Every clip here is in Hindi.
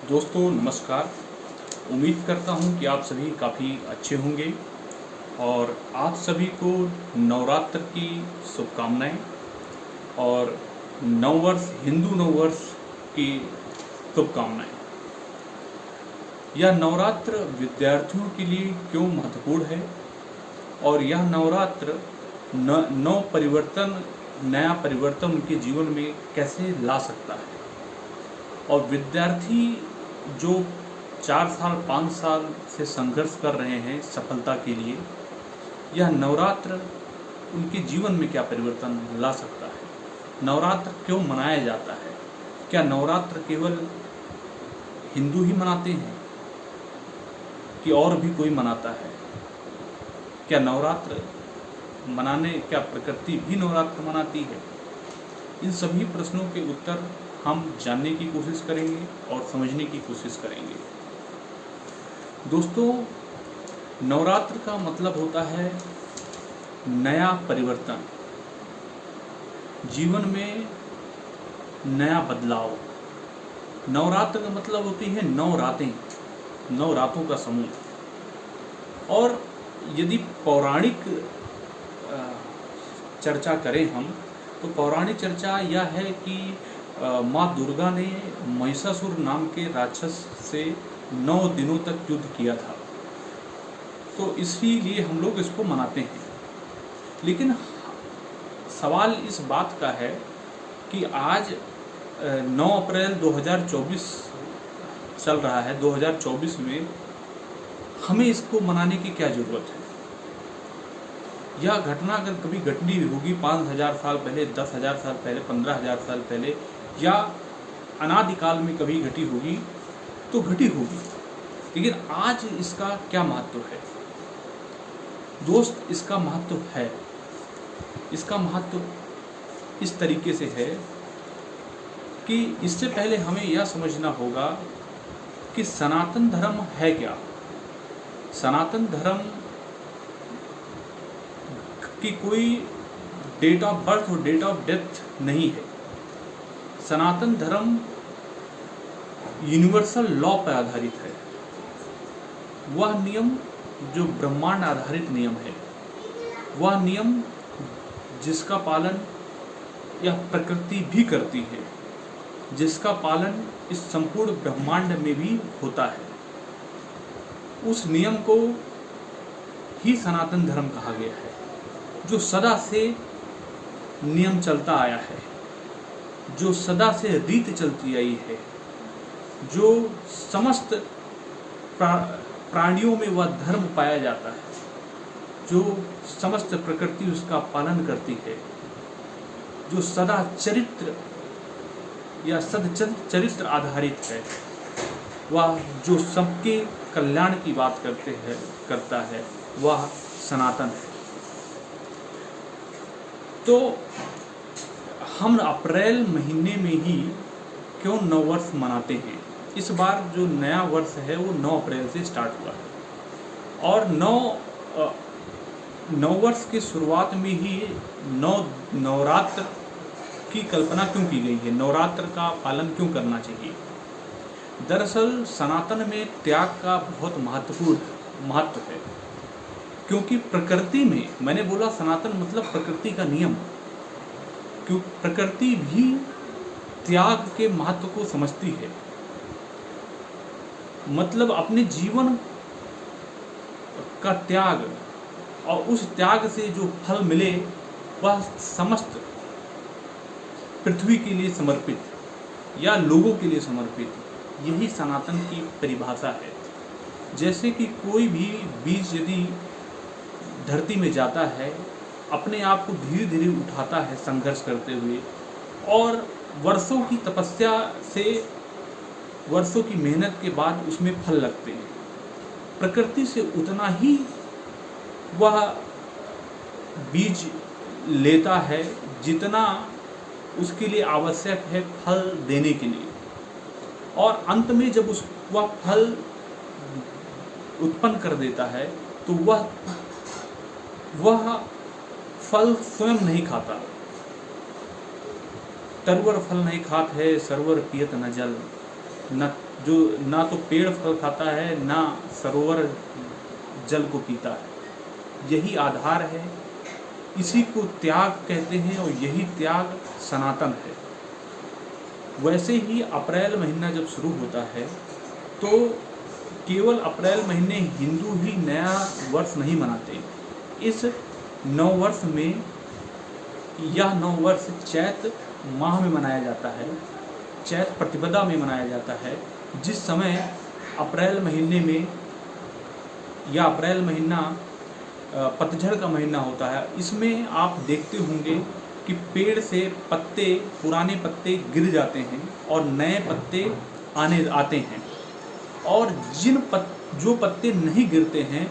दोस्तों नमस्कार। उम्मीद करता हूं कि आप सभी काफ़ी अच्छे होंगे और आप सभी को नवरात्र की शुभकामनाएं और नववर्ष हिंदू नववर्ष की शुभकामनाएं। यह नवरात्र विद्यार्थियों के लिए क्यों महत्वपूर्ण है और यह नवरात्र नया परिवर्तन उनके जीवन में कैसे ला सकता है और विद्यार्थी जो 4 साल 5 साल से संघर्ष कर रहे हैं सफलता के लिए, यह नवरात्र उनके जीवन में क्या परिवर्तन ला सकता है। नवरात्र क्यों मनाया जाता है? क्या नवरात्र केवल हिंदू ही मनाते हैं कि और भी कोई मनाता है? क्या नवरात्र मनाने क्या प्रकृति भी नवरात्र मनाती है? इन सभी प्रश्नों के उत्तर हम जानने की कोशिश करेंगे और समझने की कोशिश करेंगे। दोस्तों, नवरात्र का मतलब होता है नया परिवर्तन, जीवन में नया बदलाव। नवरात्र का मतलब होती है 9 रातें, 9 रातों का समूह। और यदि पौराणिक चर्चा करें हम, तो पौराणिक चर्चा यह है कि माँ दुर्गा ने महिषासुर नाम के राक्षस से 9 दिनों तक युद्ध किया था, तो इसीलिए हम लोग इसको मनाते हैं। लेकिन सवाल इस बात का है कि आज 9 अप्रैल 2024 चल रहा है। 2024 में हमें इसको मनाने की क्या ज़रूरत है? यह घटना अगर कभी घटनी होगी 5000 साल पहले, 10,000 साल पहले, 15,000 साल पहले या अनादिकाल में कभी घटी होगी तो घटी होगी, लेकिन आज इसका क्या महत्व है? दोस्त, इसका महत्व है, इसका महत्व इस तरीके से है कि इससे पहले हमें यह समझना होगा कि सनातन धर्म है क्या। सनातन धर्म की कोई डेट ऑफ बर्थ और डेट ऑफ डेथ नहीं है। सनातन धर्म यूनिवर्सल लॉ पर आधारित है। वह नियम जो ब्रह्मांड आधारित नियम है, वह नियम जिसका पालन यह प्रकृति भी करती है, जिसका पालन इस संपूर्ण ब्रह्मांड में भी होता है, उस नियम को ही सनातन धर्म कहा गया है, जो सदा से नियम चलता आया है, जो सदा से रीत चलती आई है, जो समस्त प्राणियों में वह धर्म पाया जाता है, जो समस्त प्रकृति उसका पालन करती है, जो सदा चरित्र या सदचरित्र आधारित है, वह जो सबके कल्याण की बात करता है, वह सनातन है। तो हम अप्रैल महीने में ही क्यों नववर्ष मनाते हैं? इस बार जो नया वर्ष है वो 9 अप्रैल से स्टार्ट हुआ है और नववर्ष की शुरुआत में ही नवरात्र की कल्पना क्यों की गई है? नवरात्र का पालन क्यों करना चाहिए? दरअसल सनातन में त्याग का बहुत महत्व है, क्योंकि प्रकृति में, मैंने बोला सनातन मतलब प्रकृति का नियम, क्यों प्रकृति भी त्याग के महत्व को समझती है। मतलब अपने जीवन का त्याग और उस त्याग से जो फल मिले वह समस्त पृथ्वी के लिए समर्पित या लोगों के लिए समर्पित, यही सनातन की परिभाषा है। जैसे कि कोई भी बीज यदि धरती में जाता है, अपने आप को धीरे धीरे उठाता है संघर्ष करते हुए, और वर्षों की तपस्या से, वर्षों की मेहनत के बाद उसमें फल लगते हैं। प्रकृति से उतना ही वह बीज लेता है जितना उसके लिए आवश्यक है फल देने के लिए, और अंत में जब वह फल उत्पन्न कर देता है तो वह फल स्वयं नहीं खाता। तरवर फल नहीं खात है, सरवर पियत न जल, न जो ना तो पेड़ फल खाता है, ना सरोवर जल को पीता है। यही आधार है, इसी को त्याग कहते हैं और यही त्याग सनातन है। वैसे ही अप्रैल महीना जब शुरू होता है तो केवल अप्रैल महीने हिंदू ही नया वर्ष नहीं मनाते। इस नववर्ष में, यह नववर्ष चैत माह में मनाया जाता है, चैत प्रतिपदा में मनाया जाता है, जिस समय अप्रैल महीने में, या अप्रैल महीना पतझड़ का महीना होता है। इसमें आप देखते होंगे कि पेड़ से पत्ते, पुराने पत्ते गिर जाते हैं और नए पत्ते आते हैं, और जो पत्ते नहीं गिरते हैं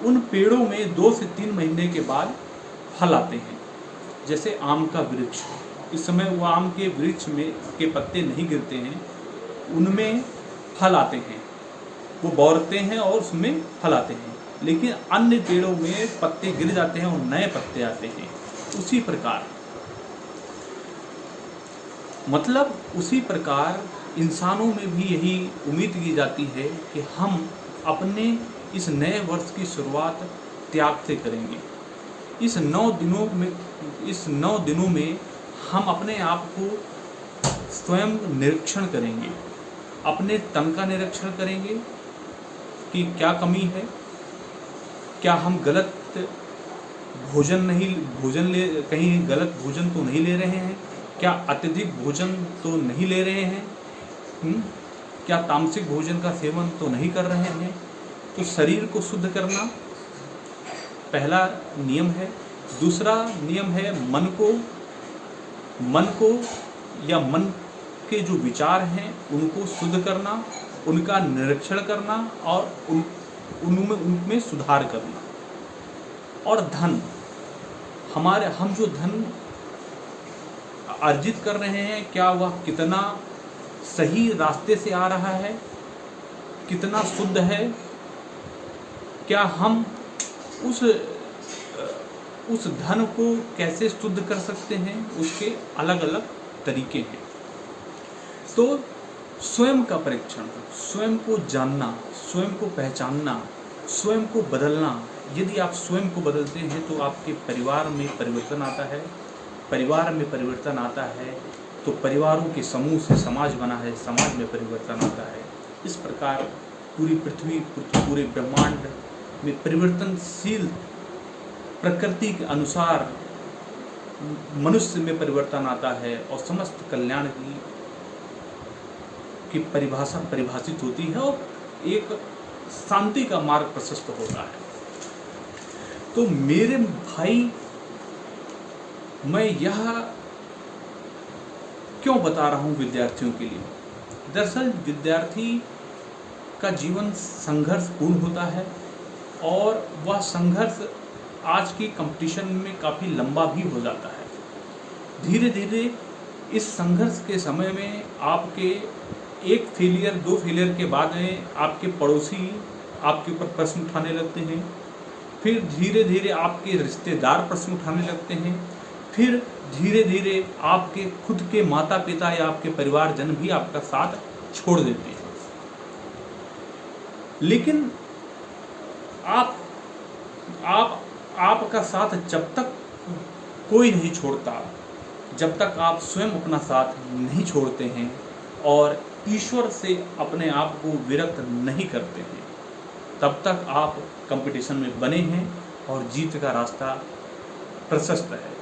उन पेड़ों में 2 से 3 महीने के बाद फल आते हैं। जैसे आम का वृक्ष, इस समय वो आम के वृक्ष में के पत्ते नहीं गिरते हैं, उनमें फल आते हैं, वो बौरते हैं और उसमें फल आते हैं। लेकिन अन्य पेड़ों में पत्ते गिर जाते हैं और नए पत्ते आते हैं। उसी प्रकार इंसानों में भी यही उम्मीद की जाती है कि हम अपने इस नए वर्ष की शुरुआत त्याग से करेंगे। इस 9 दिनों में हम अपने आप को स्वयं निरीक्षण करेंगे, अपने तन का निरीक्षण करेंगे कि क्या कमी है, क्या हम गलत कहीं गलत भोजन तो नहीं ले रहे हैं, क्या अत्यधिक भोजन तो नहीं ले रहे हैं, क्या तामसिक भोजन का सेवन तो नहीं कर रहे हैं। तो शरीर को शुद्ध करना पहला नियम है। दूसरा नियम है मन को या मन के जो विचार हैं उनको शुद्ध करना, उनका निरीक्षण करना और उनमें सुधार करना। और धन, हम जो धन अर्जित कर रहे हैं, क्या वह कितना सही रास्ते से आ रहा है, कितना शुद्ध है, क्या हम उस धन को कैसे शुद्ध कर सकते हैं, उसके अलग अलग तरीके हैं। तो स्वयं का परीक्षण, स्वयं को जानना, स्वयं को पहचानना, स्वयं को बदलना। यदि आप स्वयं को बदलते हैं तो आपके परिवार में परिवर्तन आता है, परिवार में परिवर्तन आता है तो परिवारों के समूह से समाज बना है, समाज में परिवर्तन आता है। इस प्रकार पूरी पृथ्वी, पूरे ब्रह्मांड में परिवर्तनशील प्रकृति के अनुसार मनुष्य में परिवर्तन आता है और समस्त कल्याण की परिभाषा परिभाषित होती है और एक शांति का मार्ग प्रशस्त होता है। तो मेरे भाई, मैं यह क्यों बता रहा हूँ विद्यार्थियों के लिए? दरअसल विद्यार्थी का जीवन संघर्षपूर्ण होता है और वह संघर्ष आज की कंपटीशन में काफ़ी लंबा भी हो जाता है। धीरे धीरे इस संघर्ष के समय में आपके 1 फेलियर 2 फेलियर के बाद में आपके पड़ोसी आपके ऊपर प्रश्न उठाने लगते हैं, फिर धीरे धीरे आपके रिश्तेदार प्रश्न उठाने लगते हैं, फिर धीरे धीरे आपके खुद के माता पिता या आपके परिवारजन भी आपका साथ छोड़ देते हैं। लेकिन आपका साथ जब तक कोई नहीं छोड़ता, जब तक आप स्वयं अपना साथ नहीं छोड़ते हैं और ईश्वर से अपने आप को विरक्त नहीं करते हैं, तब तक आप कंपटीशन में बने हैं और जीत का रास्ता प्रशस्त है।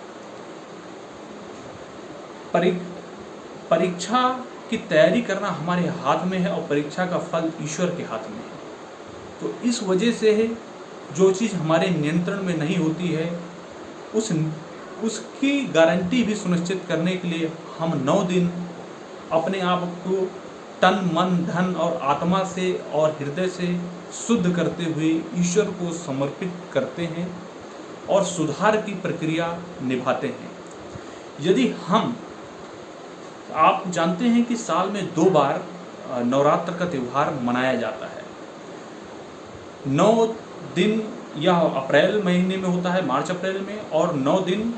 परीक्षा की तैयारी करना हमारे हाथ में है और परीक्षा का फल ईश्वर के हाथ में है। तो इस वजह से जो चीज़ हमारे नियंत्रण में नहीं होती है उसकी गारंटी भी सुनिश्चित करने के लिए हम 9 दिन अपने आप को तन मन धन और आत्मा से और हृदय से शुद्ध करते हुए ईश्वर को समर्पित करते हैं और सुधार की प्रक्रिया निभाते हैं। यदि आप जानते हैं कि साल में 2 बार नवरात्र का त्यौहार मनाया जाता है। 9 दिन यह अप्रैल महीने में होता है, मार्च अप्रैल में, और 9 दिन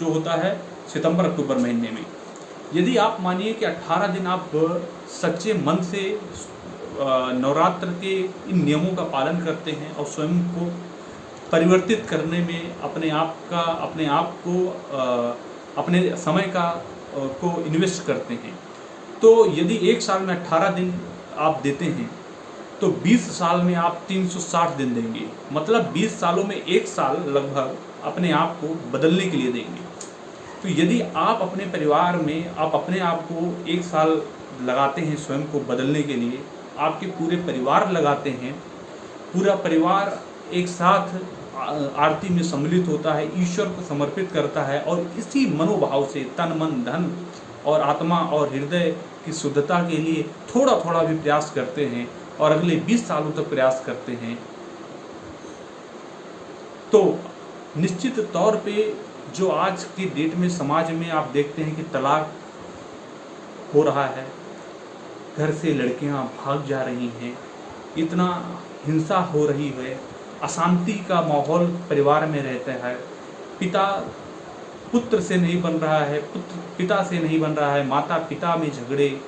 जो होता है सितंबर अक्टूबर महीने में। यदि आप मानिए कि 18 दिन आप सच्चे मन से नवरात्र के इन नियमों का पालन करते हैं और स्वयं को परिवर्तित करने में अपने आप को अपने समय को इन्वेस्ट करते हैं, तो यदि एक साल में 18 दिन आप देते हैं तो 20 साल में आप 360 दिन देंगे। मतलब 20 सालों में एक साल लगभग अपने आप को बदलने के लिए देंगे। तो यदि आप अपने परिवार में आप अपने आप को एक साल लगाते हैं स्वयं को बदलने के लिए, आपके पूरे परिवार लगाते हैं, पूरा परिवार एक साथ आरती में सम्मिलित होता है, ईश्वर को समर्पित करता है और इसी मनोभाव से तन मन धन और आत्मा और हृदय की शुद्धता के लिए थोड़ा थोड़ा भी प्रयास करते हैं और अगले 20 सालों तक प्रयास करते हैं, तो निश्चित तौर पे जो आज की डेट में समाज में आप देखते हैं कि तलाक हो रहा है, घर से लड़कियां भाग जा रही हैं, इतना हिंसा हो रही है, अशांति का माहौल परिवार में रहता है, पिता पुत्र से नहीं बन रहा है, पुत्र पिता से नहीं बन रहा है, माता पिता में झगड़े,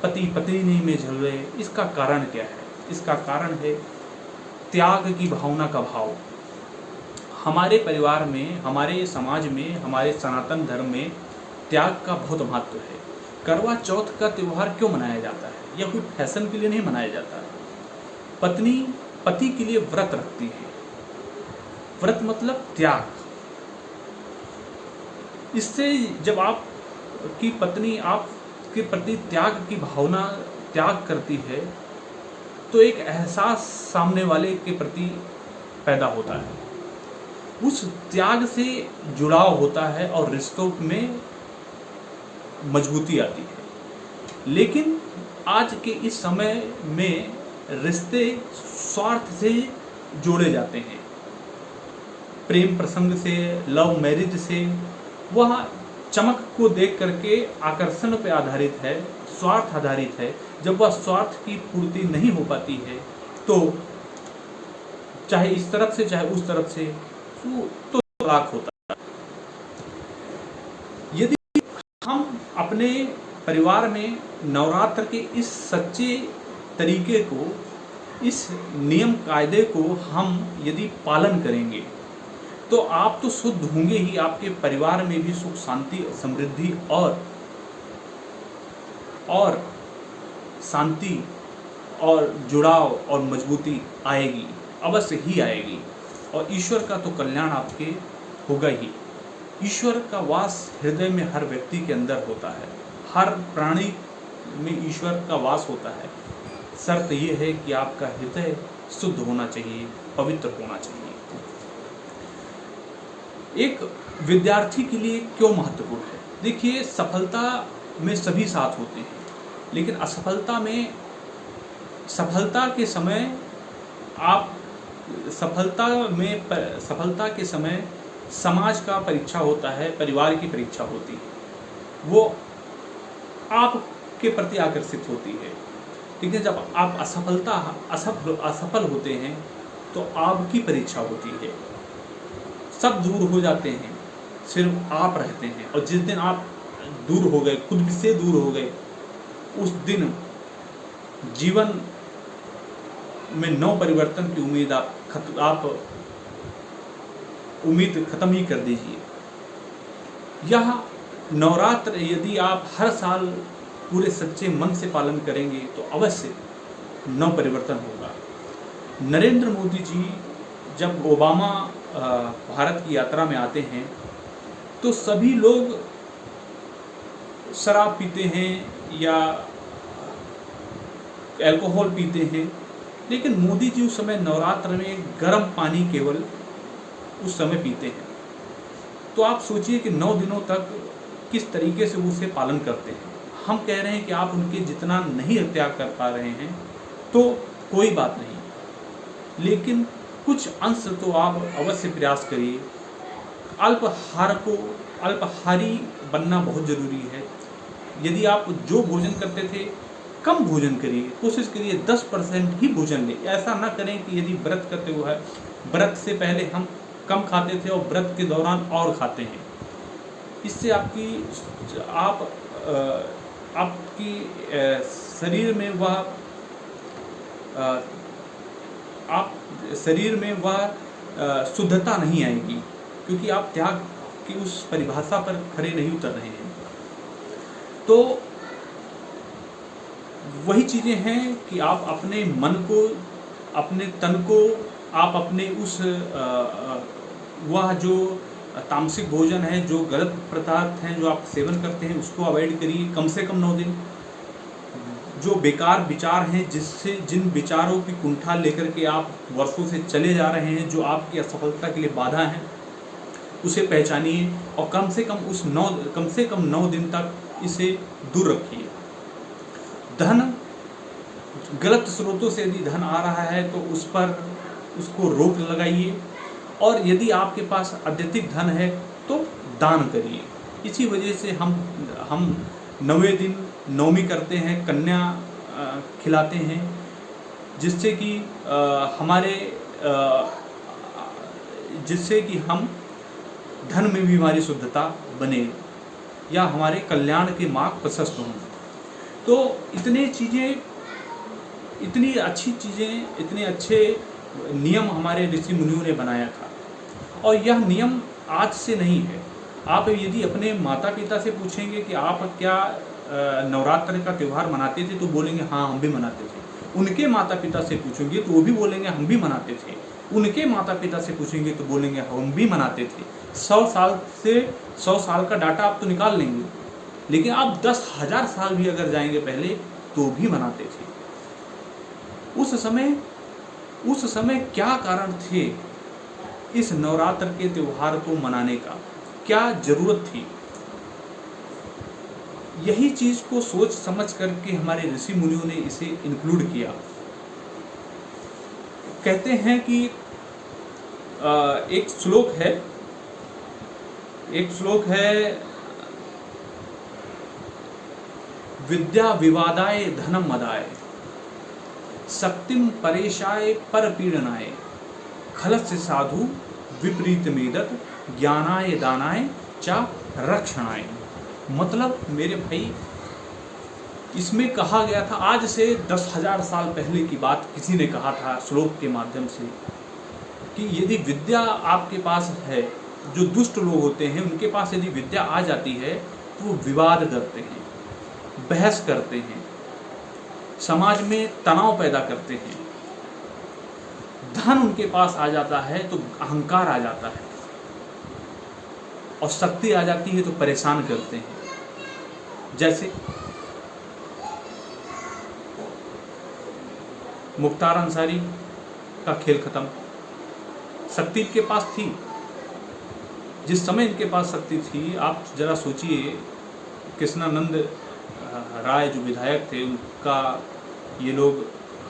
पति पत्नी में झगड़े। इसका कारण क्या है? इसका कारण है त्याग की भावना का भाव। हमारे परिवार में, हमारे समाज में, हमारे सनातन धर्म में त्याग का बहुत महत्व है। करवा चौथ का त्यौहार क्यों मनाया जाता है? यह कोई फैशन के लिए नहीं मनाया जाता है। पत्नी पति के लिए व्रत रखती है। व्रत मतलब त्याग। इससे जब आप की पत्नी आपके प्रति त्याग की भावना त्याग करती है तो एक एहसास सामने वाले के प्रति पैदा होता है, उस त्याग से जुड़ाव होता है और रिश्तों में मजबूती आती है। लेकिन आज के इस समय में रिश्ते स्वार्थ से जोड़े जाते हैं, प्रेम प्रसंग से, लव मैरिज से। वह चमक को देख करके आकर्षण पे आधारित है, स्वार्थ आधारित है। जब वह स्वार्थ की पूर्ति नहीं हो पाती है तो चाहे इस तरफ से चाहे उस तरफ से तो तलाक होता है। यदि हम अपने परिवार में नवरात्र के इस सच्चे तरीके को, इस नियम कायदे को हम यदि पालन करेंगे तो आप तो शुद्ध होंगे ही, आपके परिवार में भी सुख शांति समृद्धि और शांति और जुड़ाव और मजबूती आएगी, अवश्य ही आएगी। और ईश्वर का तो कल्याण आपके होगा ही। ईश्वर का वास हृदय में हर व्यक्ति के अंदर होता है, हर प्राणी में ईश्वर का वास होता है। शर्त यह है कि आपका हृदय शुद्ध होना चाहिए, पवित्र होना चाहिए। एक विद्यार्थी के लिए क्यों महत्वपूर्ण है? देखिए, सफलता में सभी साथ होते हैं, लेकिन असफलता में, सफलता के समय सफलता के समय समाज का परीक्षा होता है, परिवार की परीक्षा होती है, वो आपके प्रति आकर्षित होती है। लेकिन जब आप असफल होते हैं तो आपकी परीक्षा होती है। सब दूर हो जाते हैं, सिर्फ आप रहते हैं। और जिस दिन आप दूर हो गए, खुद से दूर हो गए, उस दिन जीवन में नव परिवर्तन की उम्मीद आप उम्मीद खत्म ही कर दीजिए। यह नवरात्र यदि आप हर साल पूरे सच्चे मन से पालन करेंगे तो अवश्य नव परिवर्तन होगा। नरेंद्र मोदी जी जब ओबामा भारत की यात्रा में आते हैं तो सभी लोग शराब पीते हैं या अल्कोहल पीते हैं, लेकिन मोदी जी उस समय नवरात्र में गर्म पानी केवल उस समय पीते हैं। तो आप सोचिए कि 9 दिनों तक किस तरीके से वो उसे पालन करते हैं। हम कह रहे हैं कि आप उनके जितना नहीं त्याग कर पा रहे हैं तो कोई बात नहीं, लेकिन कुछ अंश तो आप अवश्य प्रयास करिए। अल्पाहारी बनना बहुत ज़रूरी है। यदि आप जो भोजन करते थे कम भोजन करिए, कोशिश करिए 10% ही भोजन लें। ऐसा ना करें कि यदि व्रत करते हुए व्रत से पहले हम कम खाते थे और व्रत के दौरान और खाते हैं। इससे आपकी शरीर में वह आप शरीर में वह शुद्धता नहीं आएगी, क्योंकि आप त्याग की उस परिभाषा पर खरे नहीं उतर रहे हैं। तो वही चीज़ें हैं कि आप अपने मन को, अपने तन को, आप अपने उस वह जो तामसिक भोजन है, जो गलत पदार्थ हैं जो आप सेवन करते हैं, उसको अवॉइड करिए कम से कम 9 दिन। जो बेकार विचार हैं, जिन विचारों की कुंठा लेकर के आप वर्षों से चले जा रहे हैं, जो आपकी असफलता के लिए बाधा हैं, उसे पहचानिए और कम से कम 9 दिन तक इसे दूर रखिए। धन, गलत स्रोतों से यदि धन आ रहा है तो उसको रोक लगाइए, और यदि आपके पास अत्यधिक धन है तो दान करिए। इसी वजह से हम 9वें दिन नवमी करते हैं, कन्या खिलाते हैं, जिससे कि हम धन में भी हमारी शुद्धता बने या हमारे कल्याण के मार्ग प्रशस्त हों। तो इतनी अच्छी चीज़ें, इतने अच्छे नियम हमारे ऋषि मुनियों ने बनाया था, और यह नियम आज से नहीं है। आप यदि अपने माता पिता से पूछेंगे कि आप क्या नवरात्र का त्यौहार मनाते थे, तो बोलेंगे हाँ हम भी मनाते थे। उनके माता पिता से पूछेंगे तो वो भी बोलेंगे हम भी मनाते थे। उनके माता पिता से पूछेंगे तो बोलेंगे हम भी मनाते थे। 100 साल का डाटा आप तो निकाल लेंगे, लेकिन आप 10,000 साल भी अगर जाएंगे पहले तो भी मनाते थे। उस समय क्या कारण थे इस नवरात्र के त्यौहार को मनाने का, क्या जरूरत थी? यही चीज को सोच समझ करके हमारे ऋषि मुनियों ने इसे इंक्लूड किया। कहते हैं कि एक श्लोक है विद्या विवादाय धनम मदाय, शक्तिम परेशाय पर पीड़नाय, खलस्य साधु विपरीत मेदत, ज्ञानाय दानाय चा रक्षणाय। मतलब मेरे भाई, इसमें कहा गया था, आज से 10,000 साल पहले की बात किसी ने कहा था श्लोक के माध्यम से, कि यदि विद्या आपके पास है, जो दुष्ट लोग होते हैं उनके पास यदि विद्या आ जाती है तो वो विवाद करते हैं, बहस करते हैं, समाज में तनाव पैदा करते हैं। धन उनके पास आ जाता है तो अहंकार आ जाता है, और शक्ति आ जाती है तो परेशान करते हैं। जैसे मुख्तार अंसारी का खेल खत्म। शक्ति इनके पास थी, जिस समय इनके पास शक्ति थी, आप जरा सोचिए, कृष्णानंद राय जो विधायक थे, उनका ये लोग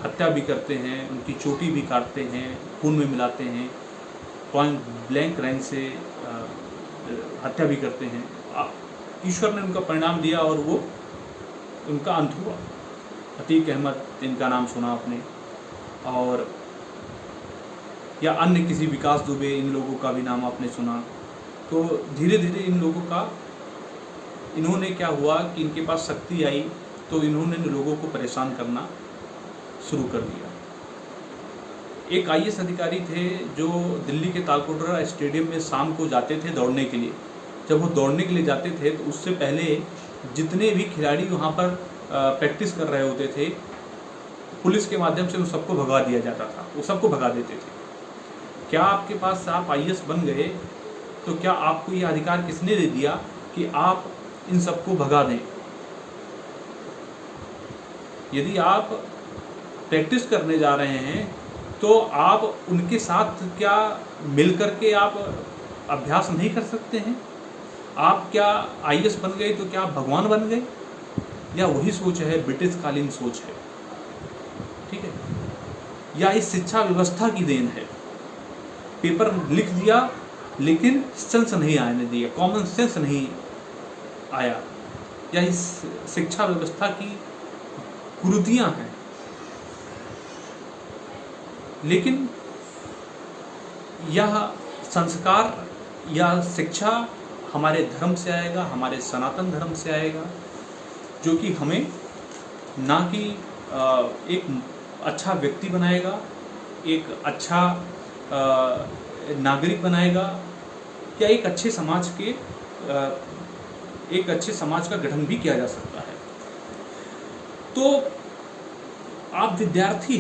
हत्या भी करते हैं, उनकी चोटी भी काटते हैं, खून में मिलाते हैं, पॉइंट ब्लैंक रैंक से हत्या भी करते हैं। ईश्वर ने उनका परिणाम दिया और वो उनका अंत हुआ। अतीक अहमद, इनका नाम सुना आपने, और या अन्य किसी विकास दुबे, इन लोगों का भी नाम आपने सुना। तो धीरे धीरे इन्होंने क्या हुआ कि इनके पास शक्ति आई तो इन्होंने लोगों को परेशान करना शुरू कर दिया। एक IAS अधिकारी थे जो दिल्ली के तालकोटरा स्टेडियम में शाम को जाते थे दौड़ने के लिए। जब वो दौड़ने के लिए जाते थे तो उससे पहले जितने भी खिलाड़ी वहाँ पर प्रैक्टिस कर रहे होते थे, पुलिस के माध्यम से उन सबको भगा दिया जाता था, वो सबको भगा देते थे। क्या आपके पास आप IAS बन गए तो क्या आपको ये अधिकार किसने दे दिया कि आप इन सबको भगा दें? यदि आप प्रैक्टिस करने जा रहे हैं तो आप उनके साथ क्या मिलकर के आप अभ्यास नहीं कर सकते हैं? आप क्या IAS बन गए तो क्या आप भगवान बन गए? या वही सोच है, ब्रिटिश कालीन सोच है, ठीक है? या इस शिक्षा व्यवस्था की देन है? पेपर लिख दिया लेकिन सेंस नहीं आने दिया, कॉमन सेंस नहीं आया, या इस शिक्षा व्यवस्था की कुरीतियां हैं। लेकिन यह संस्कार या शिक्षा हमारे धर्म से आएगा, हमारे सनातन धर्म से आएगा, जो कि हमें ना कि एक अच्छा व्यक्ति बनाएगा, एक अच्छा नागरिक बनाएगा, या एक अच्छे समाज का गठन भी किया जा सकता है। तो आप विद्यार्थी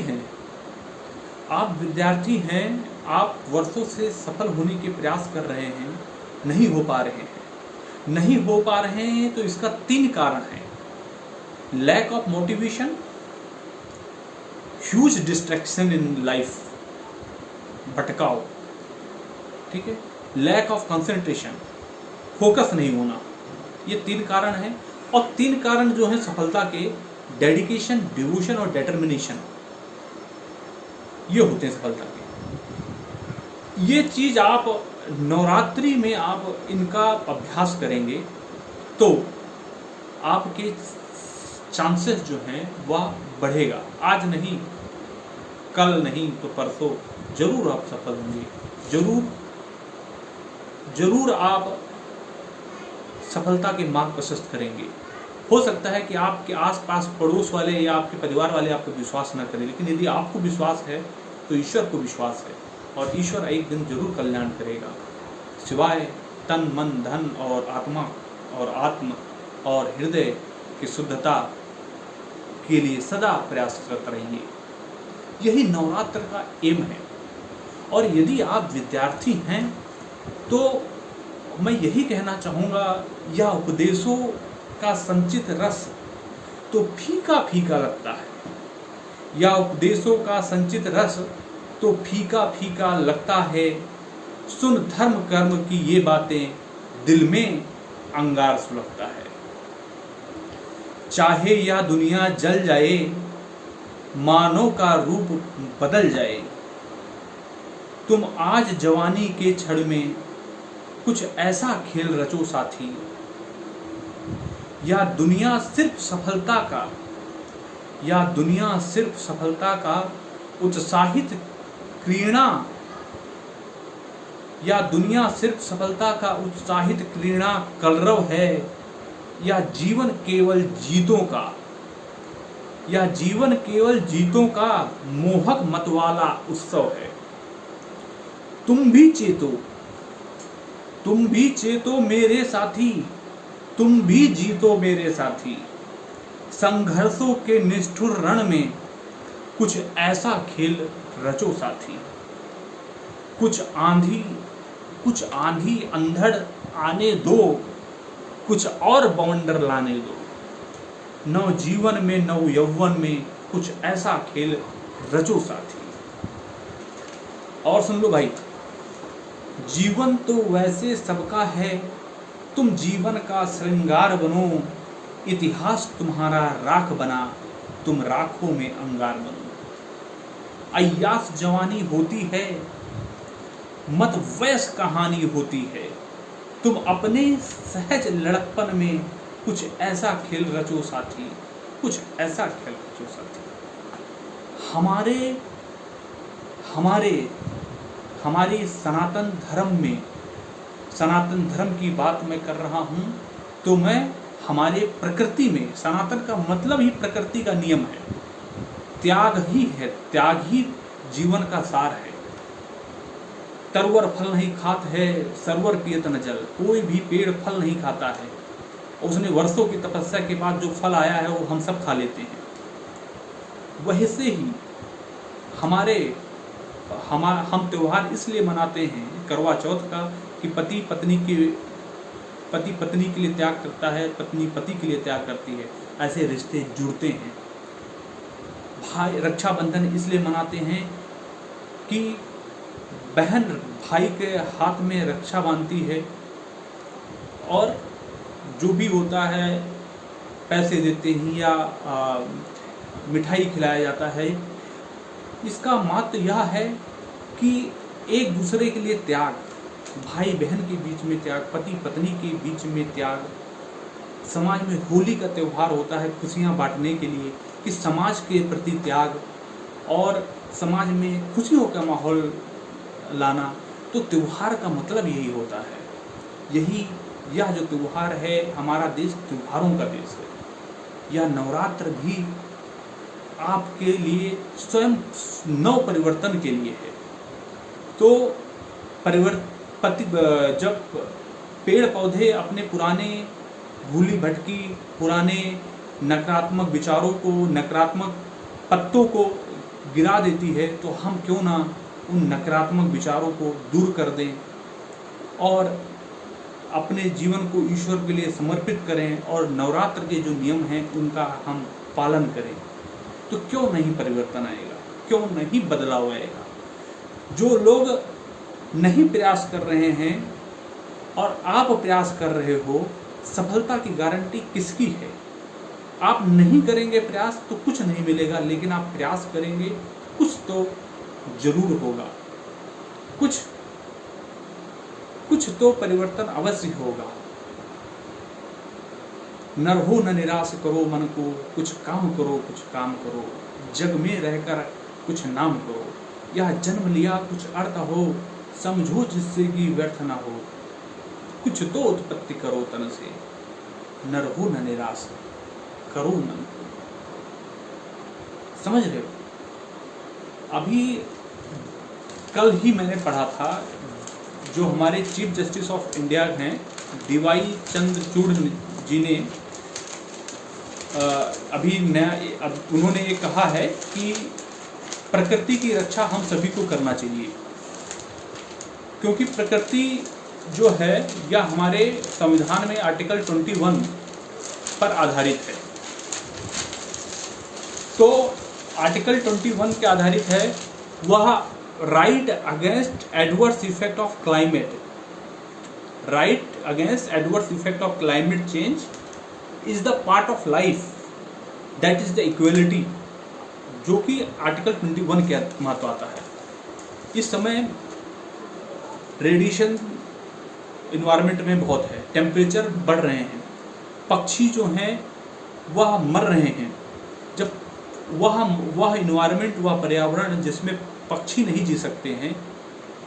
हैं, आप वर्षों से सफल होने के प्रयास कर रहे हैं, नहीं हो पा रहे हैं, तो इसका 3 कारण है। Lack of motivation, huge distraction in life, भटकाव, ठीक है, लैक ऑफ कंसंट्रेशन, फोकस नहीं होना, ये 3 कारण हैं। और 3 कारण जो हैं सफलता के, डेडिकेशन, डिवोशन और डिटर्मिनेशन, ये होते हैं सफलता के। ये चीज आप नवरात्रि में आप इनका अभ्यास करेंगे तो आपके चांसेस जो हैं वह बढ़ेगा। आज नहीं, कल नहीं तो परसों जरूर आप सफल होंगे, जरूर आप सफलता के मार्ग प्रशस्त करेंगे। हो सकता है कि आपके आसपास पड़ोस वाले या आपके परिवार वाले आपको विश्वास न करें, लेकिन यदि आपको विश्वास है तो ईश्वर को विश्वास है, और ईश्वर एक दिन जरूर कल्याण करेगा। सिवाय तन, मन, धन और आत्मा और हृदय की शुद्धता के लिए सदा प्रयासरत रहिए। यही नवरात्र का एम है। और यदि आप विद्यार्थी हैं तो मैं यही कहना चाहूँगा, यह उपदेशों का संचित रस तो फीका फीका लगता है, या उपदेशों का संचित रस तो फीका फीका लगता है। सुन धर्म कर्म की ये बातें, दिल में अंगार सुलगता है। चाहे यह दुनिया जल जाए, मानव का रूप बदल जाए, तुम आज जवानी के क्षण में कुछ ऐसा खेल रचो साथी। या दुनिया सिर्फ सफलता का उत्साहित क्रीड़ा कलरव है, या जीवन केवल जीतों का मोहक मतवाला उत्सव है। तुम भी चेतो मेरे साथी, तुम भी जीतो मेरे साथी। संघर्षों के निष्ठुर रण में कुछ ऐसा खेल रचो साथी। कुछ आंधी अंधड़ आने दो, कुछ और बवंडर लाने दो। नव जीवन में, नव यौवन में कुछ ऐसा खेल रचो साथी। और सुन लो भाई, जीवन तो वैसे सबका है, तुम जीवन का श्रृंगार बनो। इतिहास तुम्हारा राख बना, तुम राखों में अंगार बनो। अय्यास जवानी होती है, मत वैस कहानी होती है। तुम अपने सहज लड़कपन में कुछ ऐसा खेल रचो साथी, कुछ ऐसा खेल रचो साथी। हमारे सनातन धर्म की बात मैं कर रहा हूँ, तो मैं हमारे प्रकृति में, सनातन का मतलब ही प्रकृति का नियम है, त्याग ही है, त्याग ही जीवन का सार है। तरवर फल नहीं खात है, सरवर पियत न जल। कोई भी पेड़ फल नहीं खाता है, उसने वर्षों की तपस्या के बाद जो फल आया है वो हम सब खा लेते हैं। वैसे ही हम त्योहार इसलिए मनाते हैं करवा चौथ का कि पति पत्नी के लिए त्याग करता है, पत्नी पति के लिए त्याग करती है, ऐसे रिश्ते जुड़ते हैं। भाई रक्षाबंधन इसलिए मनाते हैं कि बहन भाई के हाथ में रक्षा बांधती है, और जो भी होता है पैसे देते हैं या मिठाई खिलाया जाता है। इसका महत्व यह है कि एक दूसरे के लिए त्याग, भाई बहन के बीच में त्याग, पति पत्नी के बीच में त्याग। समाज में होली का त्यौहार होता है खुशियाँ बांटने के लिए, कि समाज के प्रति त्याग और समाज में खुशियों का माहौल लाना। तो त्यौहार का मतलब यही होता है, यह जो त्योहार है, हमारा देश त्योहारों का देश है। यह नवरात्र भी आपके लिए स्वयं नव परिवर्तन के लिए है। तो जब पेड़ पौधे अपने पुराने भूली भटकी पुराने नकारात्मक विचारों को, नकारात्मक पत्तों को गिरा देती है, तो हम क्यों ना उन नकारात्मक विचारों को दूर कर दें और अपने जीवन को ईश्वर के लिए समर्पित करें और नवरात्र के जो नियम हैं उनका हम पालन करें। तो क्यों नहीं परिवर्तन आएगा, क्यों नहीं बदलाव आएगा। जो लोग नहीं प्रयास कर रहे हैं और आप प्रयास कर रहे हो, सफलता की गारंटी किसकी है? आप नहीं करेंगे प्रयास तो कुछ नहीं मिलेगा, लेकिन आप प्रयास करेंगे कुछ तो जरूर होगा, कुछ तो परिवर्तन अवश्य होगा। न रहो न निराश करो मन को, कुछ काम करो, जग में रहकर कुछ नाम करो। यह जन्म लिया कुछ अर्थ हो, समझो जिससे कि व्यर्थ ना हो। कुछ तो उत्पत्ति करो तन से, न रहो न निराश करो मन को। समझ रहे हो? अभी कल ही मैंने पढ़ा था, जो हमारे चीफ जस्टिस ऑफ इंडिया हैं DY चंद्रचूड़ जी ने उन्होंने ये कहा है कि प्रकृति की रक्षा हम सभी को करना चाहिए, क्योंकि प्रकृति जो है यह हमारे संविधान में आर्टिकल 21 पर आधारित है। तो आर्टिकल 21 के आधारित है वह right against adverse effect of climate, right against adverse effect of climate change is the part of life, that is the equality, जो कि आर्टिकल 21 के महत्व आता है। इस समय रेडिएशन इन्वायरमेंट में बहुत है, टेम्परेचर बढ़ रहे हैं, पक्षी जो हैं वह मर रहे हैं। जब वह इन्वायरमेंट, वह पर्यावरण जिसमें पक्षी नहीं जी सकते हैं,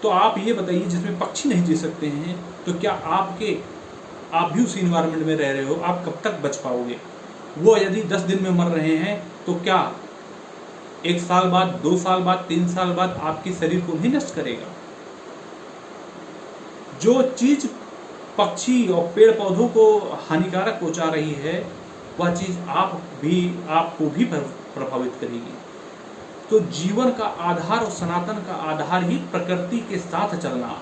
तो आप ये बताइए, जिसमें पक्षी नहीं जी सकते हैं, तो क्या आप भी उस इन्वायरमेंट में रह रहे हो, आप कब तक बच पाओगे? वो यदि 10 दिन में मर रहे हैं, तो क्या 1 साल बाद, 2 साल बाद, 3 साल बाद आपके शरीर को नहीं नष्ट करेगा? जो चीज पक्षी और पेड़ पौधों को हानिकारक पहुंचा रही है, वह चीज आपको भी प्रभावित करेगी। तो जीवन का आधार और सनातन का आधार ही प्रकृति के साथ चलना।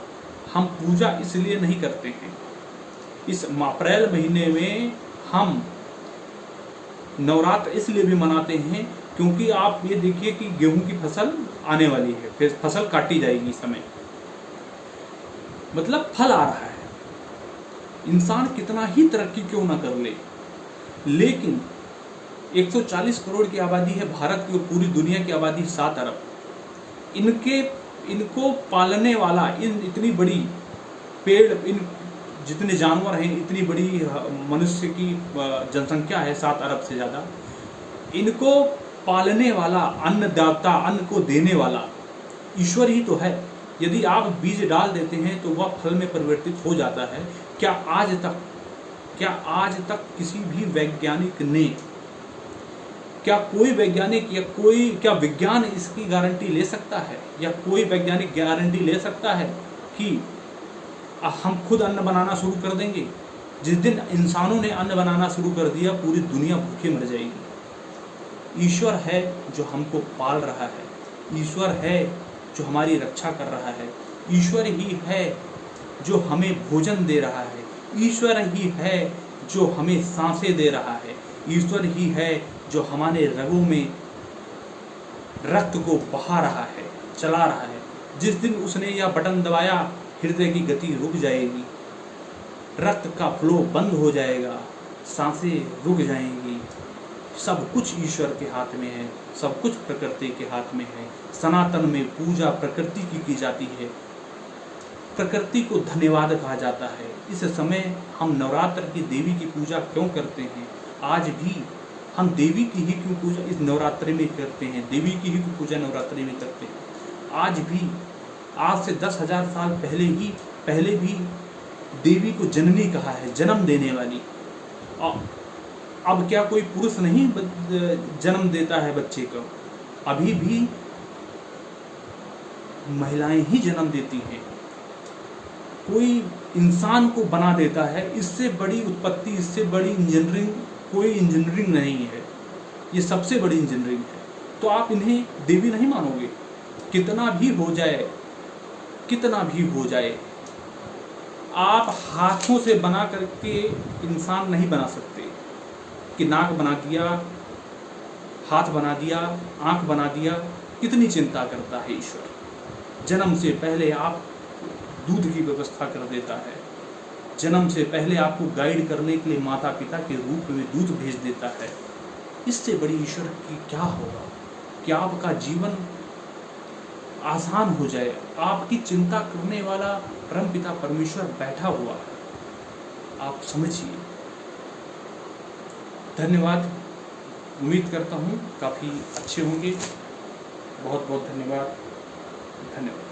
हम पूजा इसलिए नहीं करते हैं। इस अप्रैल महीने में हम नवरात्र इसलिए भी मनाते हैं क्योंकि आप ये देखिए कि गेहूं की फसल आने वाली है, फिर फसल काटी जाएगी इस समय, मतलब फल आ रहा है। इंसान कितना ही तरक्की क्यों ना कर ले, लेकिन 140 करोड़ की आबादी है भारत की और पूरी दुनिया की आबादी 7 अरब। इनको पालने वाला इतनी बड़ी पेड़, जितने जानवर हैं, इतनी बड़ी मनुष्य की जनसंख्या है 7 अरब से ज़्यादा, इनको पालने वाला, अन्नदाता, अन्न को देने वाला ईश्वर ही तो है। यदि आप बीज डाल देते हैं तो वह फल में परिवर्तित हो जाता है। क्या आज तक किसी भी वैज्ञानिक ने, क्या कोई वैज्ञानिक या क्या विज्ञान इसकी गारंटी ले सकता है, या कोई वैज्ञानिक गारंटी ले सकता है कि हम खुद अन्न बनाना शुरू कर देंगे? जिस दिन इंसानों ने अन्न बनाना शुरू कर दिया, पूरी दुनिया भूखे मर जाएगी। ईश्वर है जो हमको पाल रहा है, ईश्वर है जो हमारी रक्षा कर रहा है, ईश्वर ही है जो हमें भोजन दे रहा है, ईश्वर ही है जो हमें सांसें दे रहा है, ईश्वर ही है जो हमारे रगों में रक्त को बहा रहा है, चला रहा है। जिस दिन उसने यह बटन दबाया, हृदय की गति रुक जाएगी, रक्त का फ्लो बंद हो जाएगा, सांसें रुक जाएंगी। सब कुछ ईश्वर के हाथ में है, सब कुछ प्रकृति के हाथ में है। सनातन में पूजा प्रकृति की जाती है, प्रकृति को धन्यवाद कहा जाता है। इस समय हम नवरात्र की देवी की पूजा क्यों करते हैं? आज भी हम देवी की ही क्यों पूजा इस नवरात्रि में करते हैं? देवी की ही पूजा नवरात्रि में करते हैं। आज भी, आज से 10,000 साल पहले भी देवी को जननी कहा है, जन्म देने वाली। अब क्या कोई पुरुष नहीं जन्म देता है बच्चे को? अभी भी महिलाएं ही जन्म देती हैं। कोई इंसान को बना देता है। इससे बड़ी उत्पत्ति, इससे बड़ी इंजीनियरिंग कोई इंजीनियरिंग नहीं है। ये सबसे बड़ी इंजीनियरिंग है। तो आप इन्हें देवी नहीं मानोगे? कितना भी हो जाए, कितना भी हो जाए, आप हाथों से बना करके इंसान नहीं बना सकते कि नाक बना दिया, हाथ बना दिया, आंख बना दिया। कितनी चिंता करता है ईश्वर। जन्म से पहले आप दूध की व्यवस्था कर देता है। जन्म से पहले आपको गाइड करने के लिए माता पिता के रूप में दूध भेज देता है। इससे बड़ी ईश्वर की क्या होगा कि आपका जीवन आसान हो जाए। आपकी चिंता करने वाला परमपिता परमेश्वर बैठा हुआ है। आप समझिए। धन्यवाद। उम्मीद करता हूँ काफ़ी अच्छे होंगे। बहुत बहुत धन्यवाद। धन्यवाद।